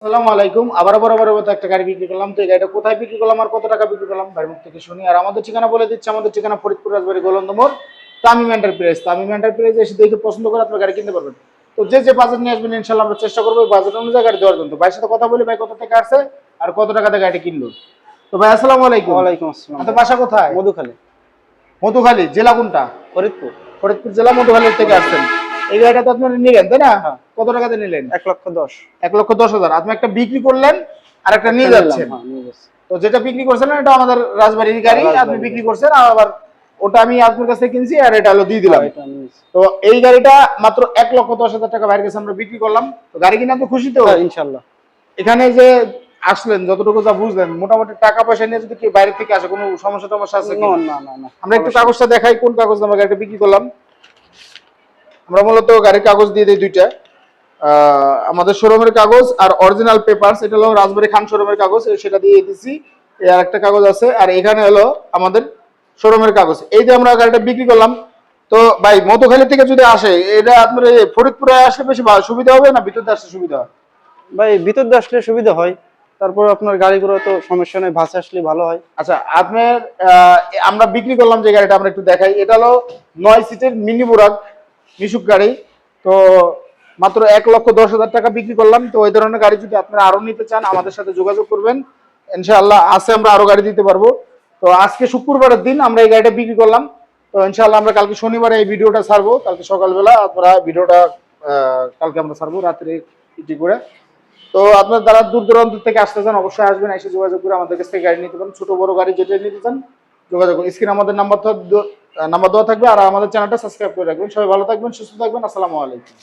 আসসালামু আলাইকুম। আবার বরাবরের মতো একটা গাড়ি বিক্রি করলাম। তো এই গাড়িটা কোথায় বিক্রি করলাম আর কত টাকা বিক্রি করলাম ভাইয়ের মুখ থেকে শুনি। আর আমাদের ঠিকানা বলে দিচ্ছি, আমাদের ঠিকানা ফরিদপুর রাজবাড়ী গোলন্দ মোড়, তামিম এন্টারপ্রাইজ। তামিম এন্টারপ্রাইজে এসে দেখে পছন্দ করে আপনার গাড়ি কিনতে পারবেন। তো যে বাজেট নিয়ে আসবেন ইনশাআল্লাহ আমরা চেষ্টা করবো বাজেট অনুযায়ী গাড়ি দেওয়ার জন্য। তো ভাইয়ের সাথে কথা বলি, ভাই কত থেকে আসছে আর কত টাকাতে গাড়িটা কিনলো। তো ভাই আসসালামু আলাইকুম। ওয়ালাইকুম আসসালাম। আপনার বাসা কোথায়? মধুখালী। মধুখালী জেলা কোনটা? ফরিদপুর। ফরিদপুর জেলা, মধুখালী থেকে আসছেন। এই গাড়িটা তো আপনারা নিলেন তাই না? হ্যাঁ। কত টাকাতে নিলেন? 1,10,000। 1,10,000। আপনি একটা বিক্রি করলেন আর একটা নিয়ে যাচ্ছেন। হ্যাঁ, নিয়ে যাচ্ছি। তো যেটা বিক্রি করছেন এটা আমাদের রাজবাড়ির গাড়ি, আপনি বিক্রি করছেন। আর আবার ওটা আমি আপনার কাছে কিনছি আর এটা হলো দিয়ে দিলাম। তো এই গাড়িটা মাত্র 1,10,000 টাকা বাইরের কাছে আমরা বিক্রি করলাম। তো গাড়ি কিনে আপনি খুশি তো? ইনশাআল্লাহ। এখানে যে আসলেন, যতটুকু যা বুঝলেন, মোটামুটি টাকা পয়সা নিয়ে যদি কেউ বাইরে থেকে আসে কোনো সমস্যা আছে কি? না। আমরা একটু কাগজটা দেখাই, কোন কাগজ আমরা গাড়িটা বিক্রি করলাম। আমরা মূলত গাড়ির কাগজ দিয়ে দিই দুইটা। আমাদের শোরুমের কাগজ আর অরিজিনাল পেপারস, এটা হলো রাজবাড়ী খান শোরুমের কাগজ, সেটা দিয়ে দিছি। আর একটা কাগজ আছে, আর এখানে হলো আমাদের শোরুমের কাগজ। এই যে আমরা গাড়িটা বিক্রি করলাম। তো ভাই মধুখালী থেকে যদি আসে, এটা আপনার ফরিদপুরে আসলে বেশি সুবিধা হবে না ভিতর দিয়ে আসলে সুবিধা হয়? ভাই ভিতর দিয়ে আসলে সুবিধা হয়, তারপর আপনার গাড়িগুলো তো সমস্যা নেই, বাসে আসলে ভালো হয়। আচ্ছা, আপনার আমরা বিক্রি করলাম যে গাড়িটা, আমরা একটু দেখাই। এটা হলো 9 সিটের মিনি বুরাক মিশুক গাড়ি। তো মাত্র 1,10,000 টাকা বিক্রি করলাম। তো ওই ধরনের গাড়ি যদি আপনারা আরো নিতে চান আমাদের সাথে যোগাযোগ করবেন, ইনশাআল্লাহ আছে আমরা আরো গাড়ি দিতে পারবো। তো আজকে শুক্রবারের দিন আমরা এই গাড়িটা বিক্রি করলাম। তো ইনশাআল্লাহ আমরা কালকে শনিবারে এই ভিডিওটা ছাড়বো, কালকে সকালবেলা আপনারা ভিডিওটা কালকে আমরা ছাড়বো রাত্রে ইটি করে। তো আপনার যারা দূর দূরান্ত থেকে আসতে চান অবশ্যই আসবেন, এসে যোগাযোগ করে আমাদের কাছ থেকে গাড়ি নিতে পারেন। ছোট বড় গাড়ি যেটা নিতে চান যোগাযোগ করুন। স্ক্রিনে আমাদের নাম্বার দেওয়া থাকবে। আর আমাদের চ্যানেলটা সাবস্ক্রাইব করে রাখবেন। সবাই ভালো থাকবেন, সুস্থ থাকবেন। আসসালামু আলাইকুম।